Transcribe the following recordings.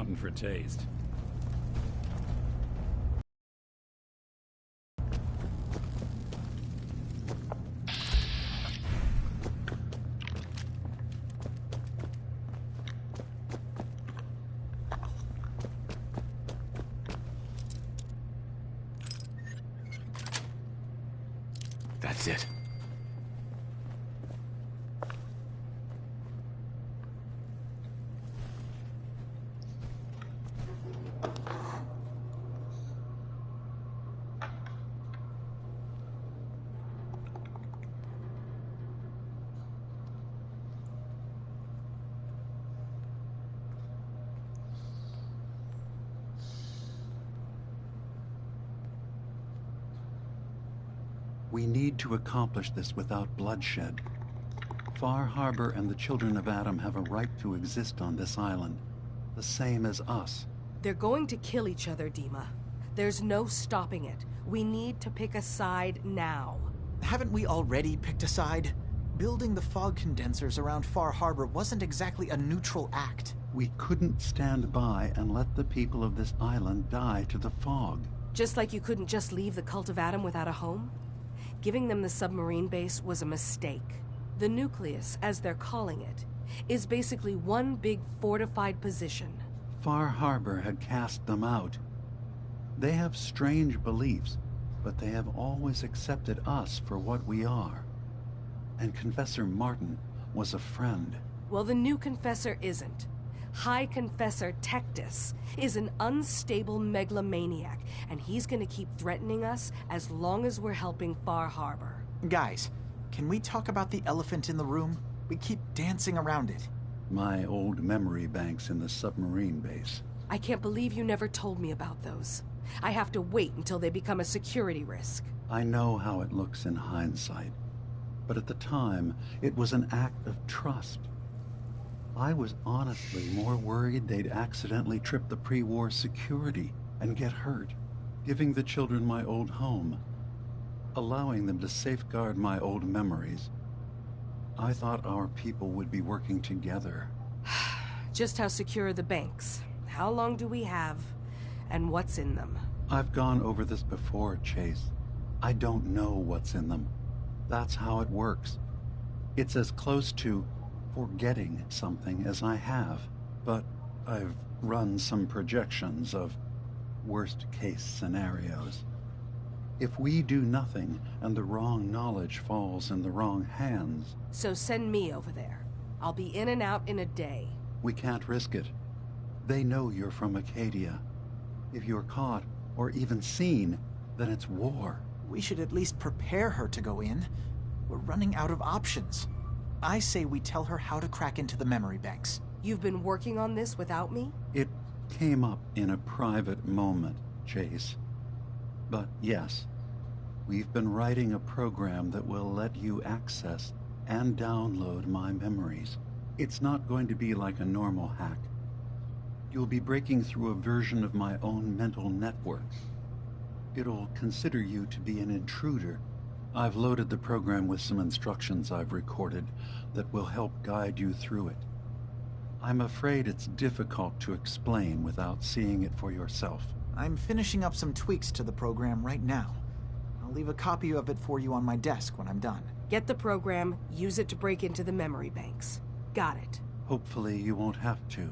something for taste. That's it. We need to accomplish this without bloodshed. Far Harbor and the children of Adam have a right to exist on this island, the same as us. They're going to kill each other, Dima. There's no stopping it. We need to pick a side now. Haven't we already picked a side? Building the fog condensers around Far Harbor wasn't exactly a neutral act. We couldn't stand by and let the people of this island die to the fog. Just like you couldn't just leave the Cult of Adam without a home? Giving them the submarine base was a mistake. The nucleus, as they're calling it, is basically one big fortified position. Far Harbor had cast them out. They have strange beliefs, but they have always accepted us for what we are. And Confessor Martin was a friend. Well, the new Confessor isn't. High Confessor Tectus is an unstable megalomaniac, and he's gonna keep threatening us as long as we're helping Far Harbor. Guys, can we talk about the elephant in the room? We keep dancing around it. My old memory banks in the submarine base. I can't believe you never told me about those. I have to wait until they become a security risk. I know how it looks in hindsight, but at the time, it was an act of trust. I was honestly more worried they'd accidentally trip the pre-war security and get hurt, giving the children my old home, allowing them to safeguard my old memories. I thought our people would be working together. Just how secure are the banks? How long do we have? And what's in them? I've gone over this before, Chase. I don't know what's in them. That's how it works. It's as close to forgetting something as I have, but I've run some projections of worst-case scenarios. If we do nothing and the wrong knowledge falls in the wrong hands... So send me over there. I'll be in and out in a day. We can't risk it. They know you're from Acadia. If you're caught, or even seen, then it's war. We should at least prepare her to go in. We're running out of options. I say we tell her how to crack into the memory banks. You've been working on this without me? It came up in a private moment, Chase. But yes, we've been writing a program that will let you access and download my memories. It's not going to be like a normal hack. You'll be breaking through a version of my own mental network. It'll consider you to be an intruder. I've loaded the program with some instructions I've recorded that will help guide you through it. I'm afraid it's difficult to explain without seeing it for yourself. I'm finishing up some tweaks to the program right now. I'll leave a copy of it for you on my desk when I'm done. Get the program, use it to break into the memory banks. Got it. Hopefully you won't have to.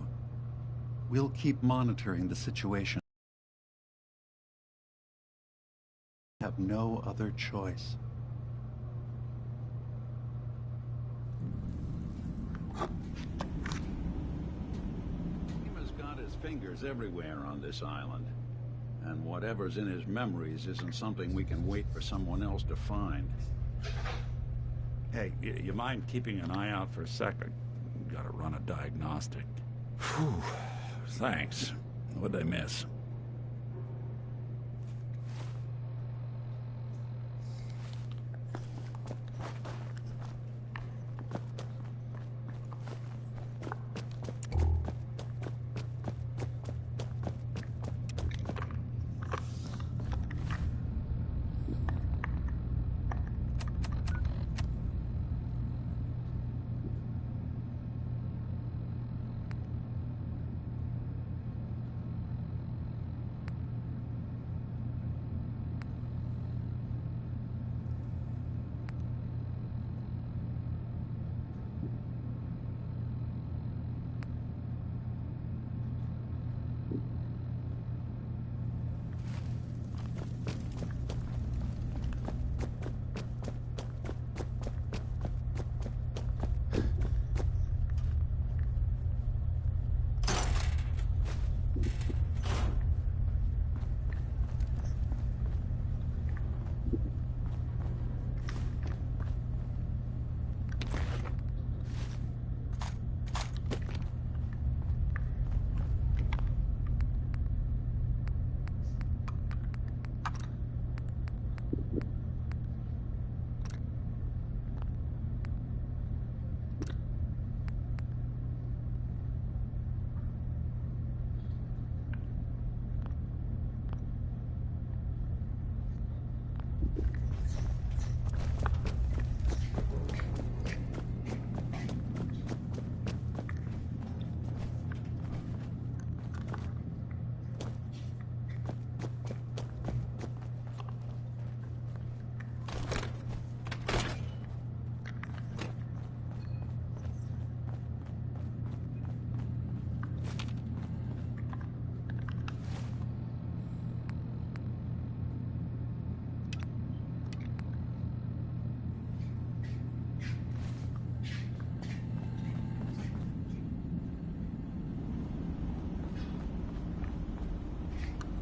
We'll keep monitoring the situation. We have no other choice. Dima's got his fingers everywhere on this island. And whatever's in his memories isn't something we can wait for someone else to find. Hey, you mind keeping an eye out for a second? Gotta run a diagnostic. Whew. Thanks. What'd I miss?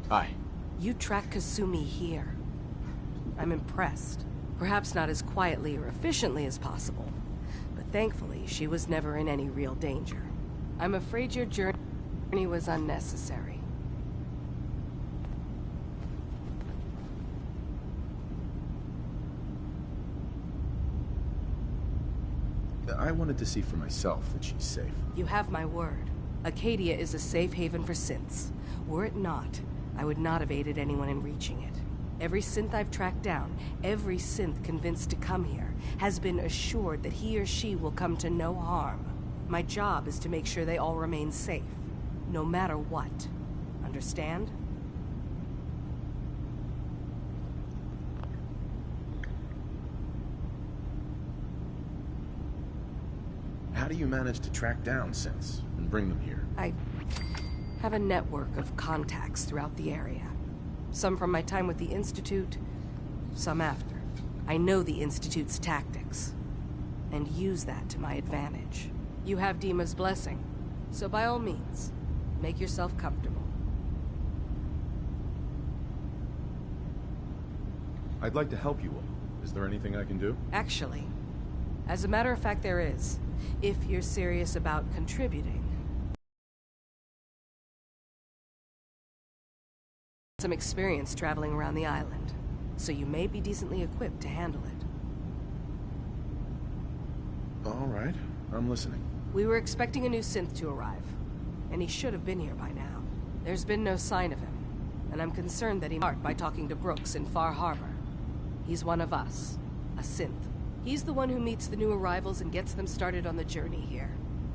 Hi. You tracked Kasumi here. I'm impressed. Perhaps not as quietly or efficiently as possible, but thankfully she was never in any real danger. I'm afraid your journey was unnecessary. I wanted to see for myself that she's safe. You have my word. Acadia is a safe haven for synths. Were it not, I would not have aided anyone in reaching it. Every synth I've tracked down, every synth convinced to come here, has been assured that he or she will come to no harm. My job is to make sure they all remain safe, no matter what. Understand? How do you manage to track down synths and bring them here? I have a network of contacts throughout the area. Some from my time with the Institute, some after. I know the Institute's tactics, and use that to my advantage. You have Dima's blessing, so by all means, make yourself comfortable. I'd like to help you all. Is there anything I can do? Actually, as a matter of fact, there is, if you're serious about contributing. Some experience traveling around the island, so you may be decently equipped to handle it. All right, I'm listening. We were expecting a new synth to arrive, and he should have been here by now. There's been no sign of him, and I'm concerned that he marked by talking to Brooks in Far Harbor. He's one of us, a synth. He's the one who meets the new arrivals and gets them started on the journey here.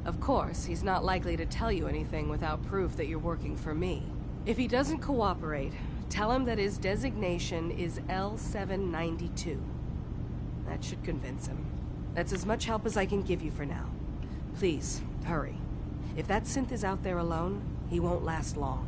Of course, he's not likely to tell you anything without proof that you're working for me. If he doesn't cooperate, tell him that his designation is L792. That should convince him. That's as much help as I can give you for now. Please, hurry. If that synth is out there alone, he won't last long.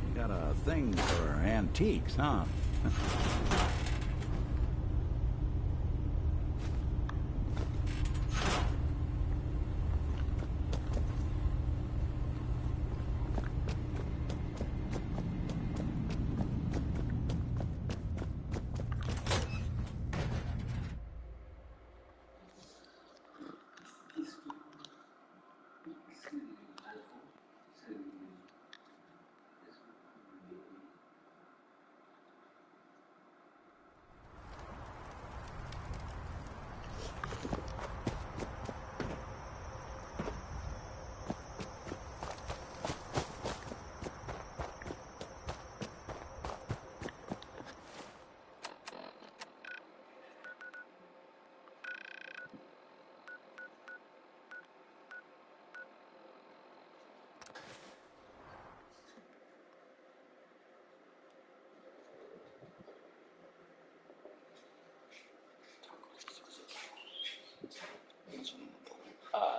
You got a thing for antiques, huh?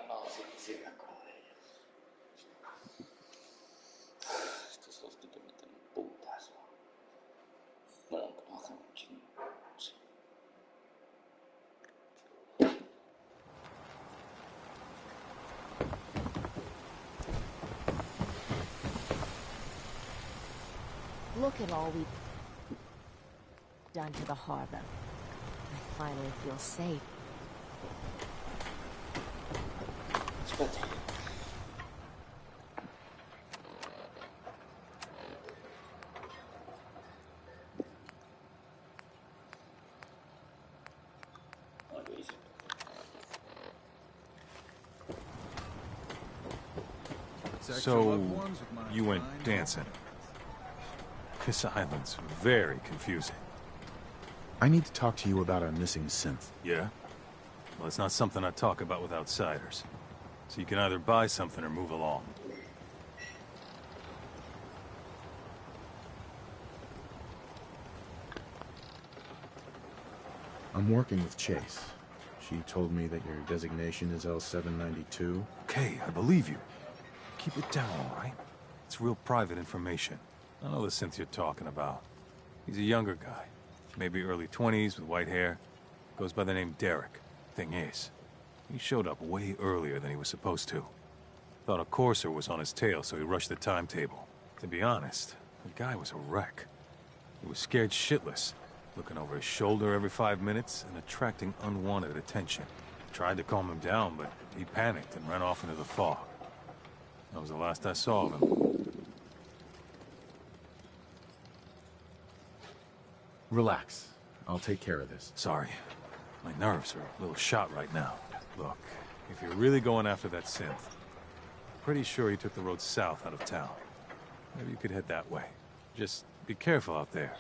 No, sí me acuerdo de ella. Estos dos que te meten un putazo. Bueno, que no bajan un chingo. Sí. Look at all we've done to the harbor. I finally feel safe. Espérate. So, you went dancing. This island's very confusing. I need to talk to you about our missing synth. Yeah? Well, it's not something I talk about with outsiders. So you can either buy something or move along. I'm working with Chase. She told me that your designation is L792. Okay, I believe you. Keep it down, all right? It's real private information. I know the synth you're talking about. He's a younger guy. maybe early 20s with white hair. Goes by the name Derek. Thing is, he showed up way earlier than he was supposed to. Thought a courser was on his tail, so he rushed the timetable. To be honest, the guy was a wreck. He was scared shitless, looking over his shoulder every 5 minutes and attracting unwanted attention. Tried to calm him down, but he panicked and ran off into the fog. That was the last I saw of him. Relax. I'll take care of this. Sorry. My nerves are a little shot right now. Look, if you're really going after that synth, pretty sure he took the road south out of town. Maybe you could head that way. Just be careful out there.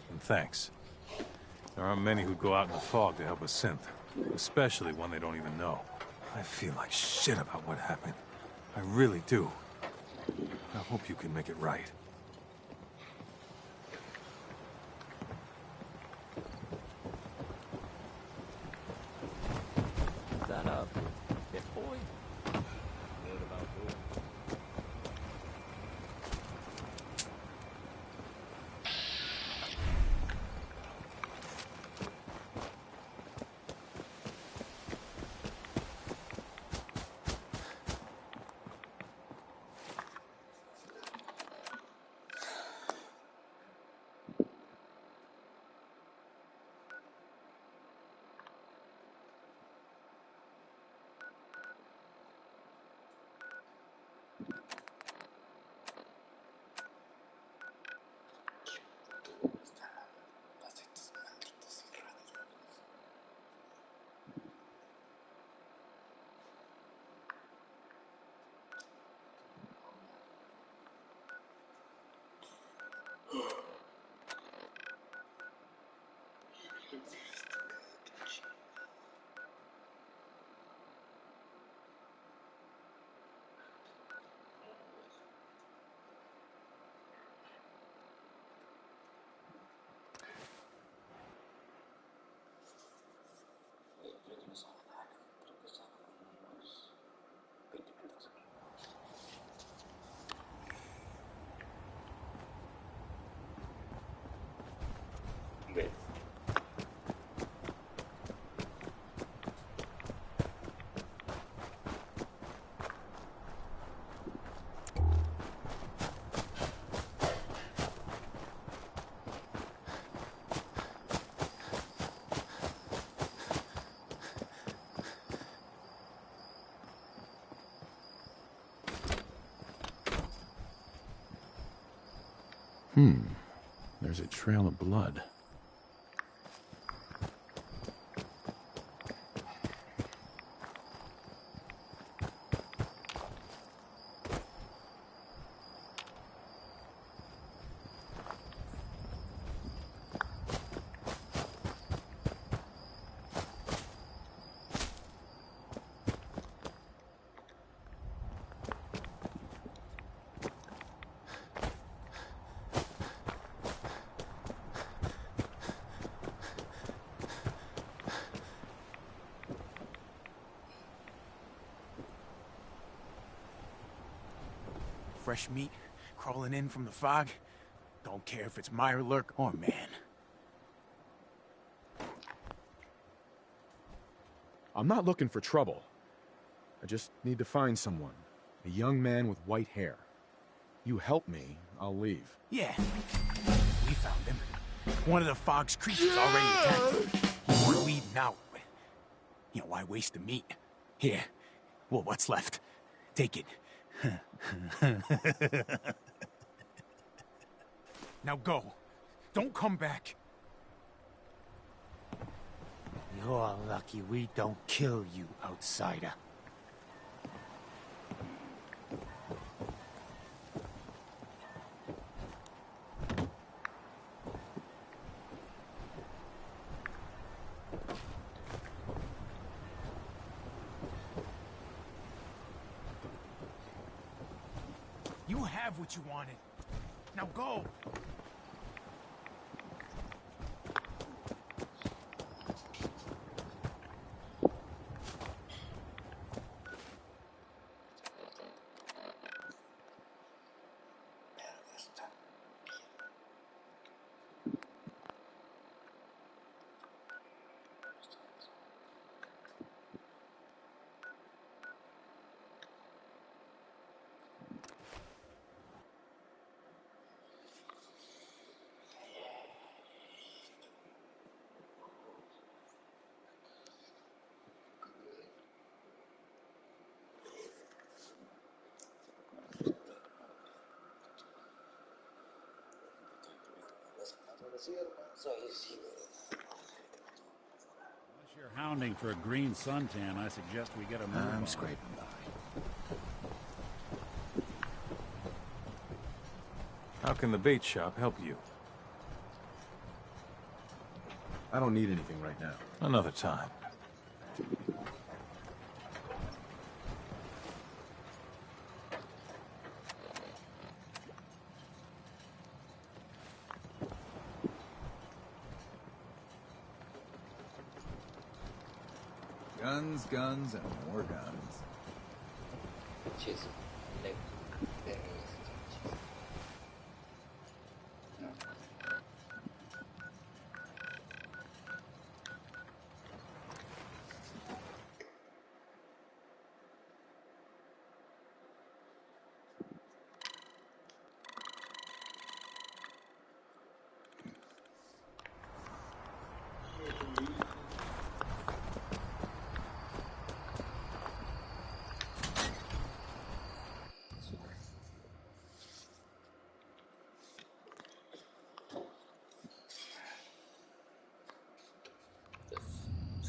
And thanks. There aren't many who'd go out in the fog to help a synth, especially one they don't even know. I feel like shit about what happened. I really do. I hope you can make it right. Is that a bit boy? What about boy? There's a trail of blood. Fresh meat crawling in from the fog. Don't care if it's Mirelurk or man. I'm not looking for trouble. I just need to find someone. A young man with white hair. You help me, I'll leave. Yeah, we found him. One of the fog's creatures already attacked him. He was bleeding out, but, why waste the meat? Here, well, what's left? Take it. Now go. Don't come back. You're lucky we don't kill you, outsider. You have what you wanted. Now go. Unless you're hounding for a green suntan, I suggest we get a move on. I'm scraping by. How can the bait shop help you? I don't need anything right now. Another time. Guns, guns, and more guns. Cheers.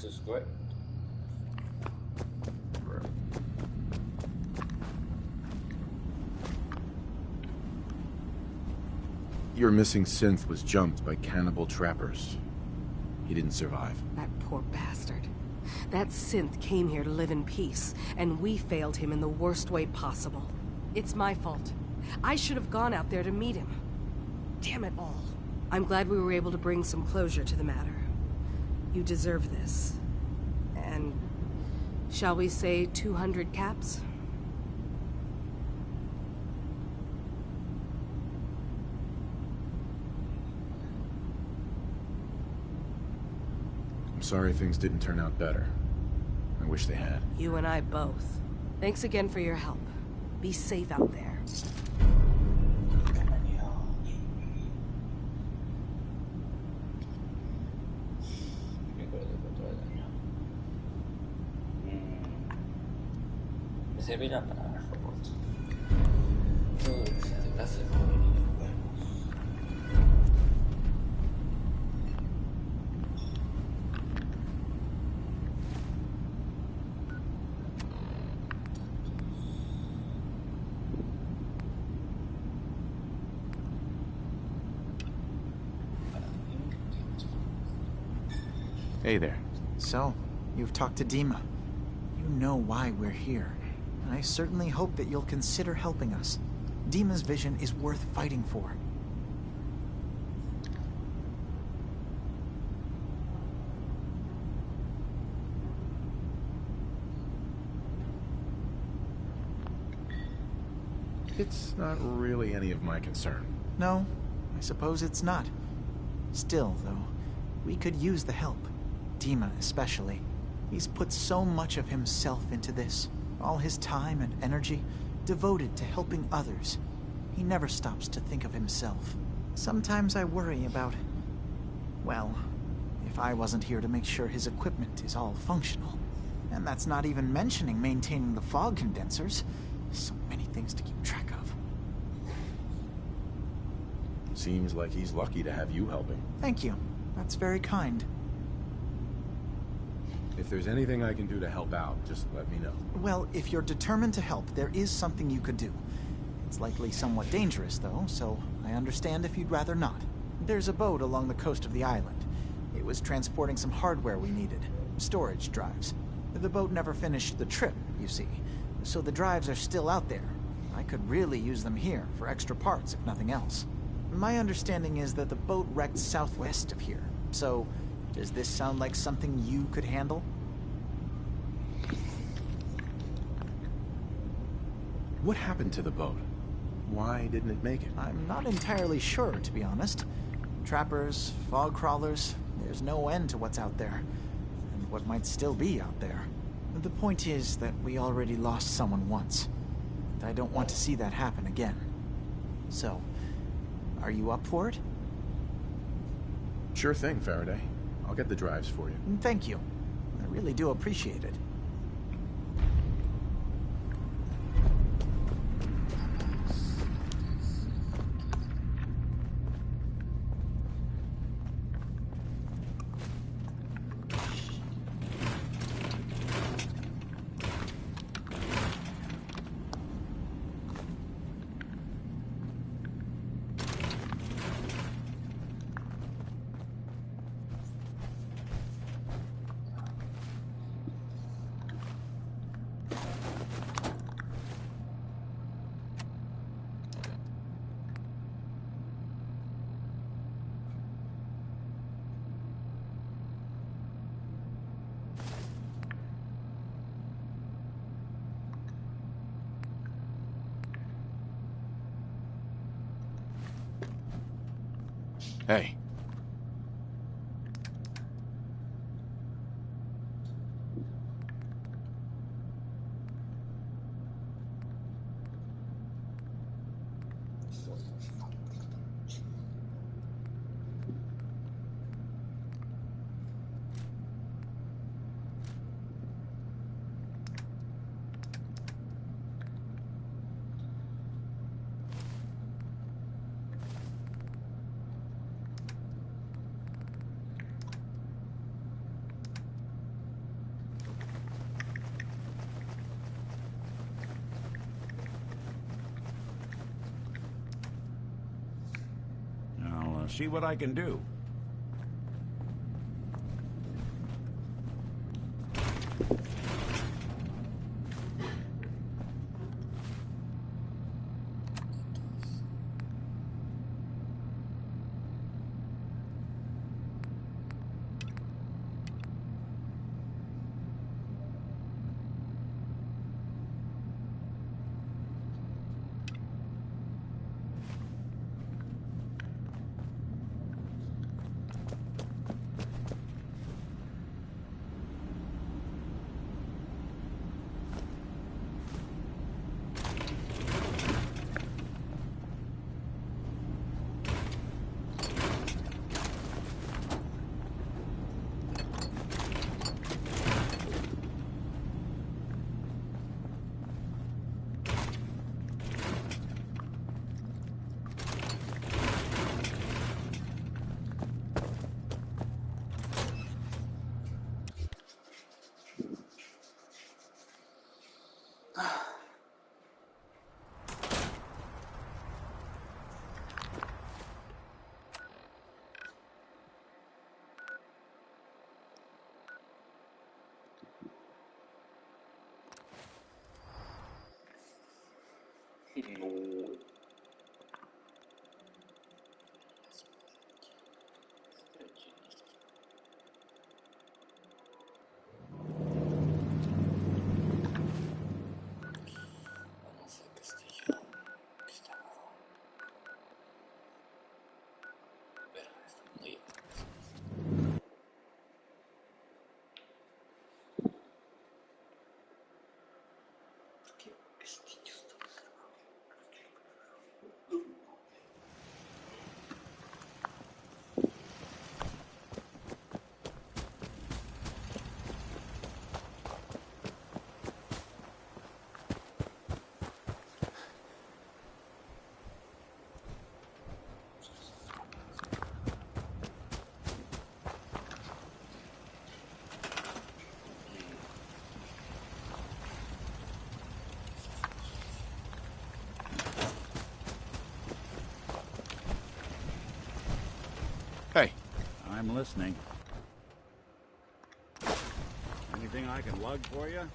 This is great. Your missing synth was jumped by cannibal trappers. He didn't survive. That poor bastard. That synth came here to live in peace, and we failed him in the worst way possible. It's my fault. I should have gone out there to meet him. Damn it all. I'm glad we were able to bring some closure to the matter. You deserve this. And shall we say 200 caps? I'm sorry things didn't turn out better. I wish they had. You and I both. Thanks again for your help. Be safe out there. Servirá para robots. Se hace Hey there. So, you've talked to Dima. You know why we're here. I certainly hope that you'll consider helping us. Dima's vision is worth fighting for. It's not really any of my concern. No, I suppose it's not. Still, though, we could use the help. Dima especially. He's put so much of himself into this. All his time and energy devoted to helping others. He never stops to think of himself. Sometimes I worry about, well, if I wasn't here to make sure his equipment is all functional. And that's not even mentioning maintaining the fog condensers. So many things to keep track of. Seems like he's lucky to have you helping. Thank you. That's very kind. If there's anything I can do to help out, just let me know. Well, if you're determined to help, there is something you could do. It's likely somewhat dangerous, though, so I understand if you'd rather not. There's a boat along the coast of the island. It was transporting some hardware we needed. Storage drives. The boat never finished the trip, you see, so the drives are still out there. I could really use them here for extra parts, if nothing else. My understanding is that the boat wrecked southwest of here, so does this sound like something you could handle? What happened to the boat? Why didn't it make it? I'm not entirely sure, to be honest. Trappers, fog crawlers, there's no end to what's out there. And what might still be out there. The point is that we already lost someone once. And I don't want to see that happen again. So, are you up for it? Sure thing, Faraday. I'll get the drives for you. Thank you. I really do appreciate it. Hey. I'll see what I can do. No. Vamos a Castillo. Que está abajo. Verga, está muy ¿por qué Castillo está más abajo? Hey. I'm listening. Anything I can lug for you?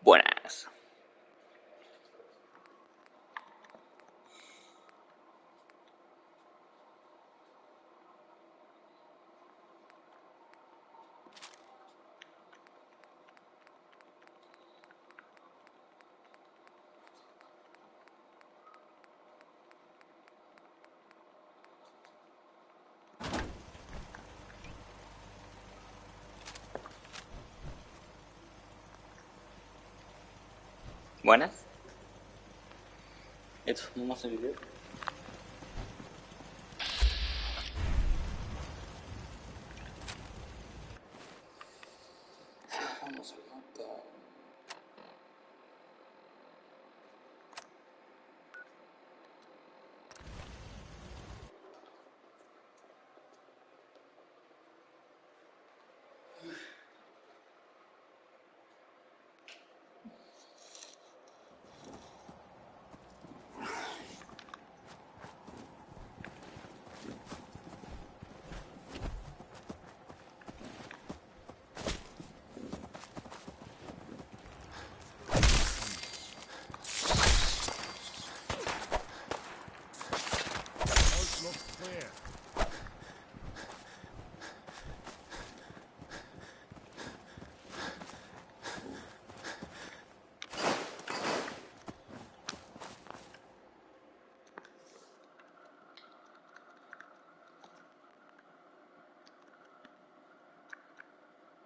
Buenas. Buenas. Esto es un video.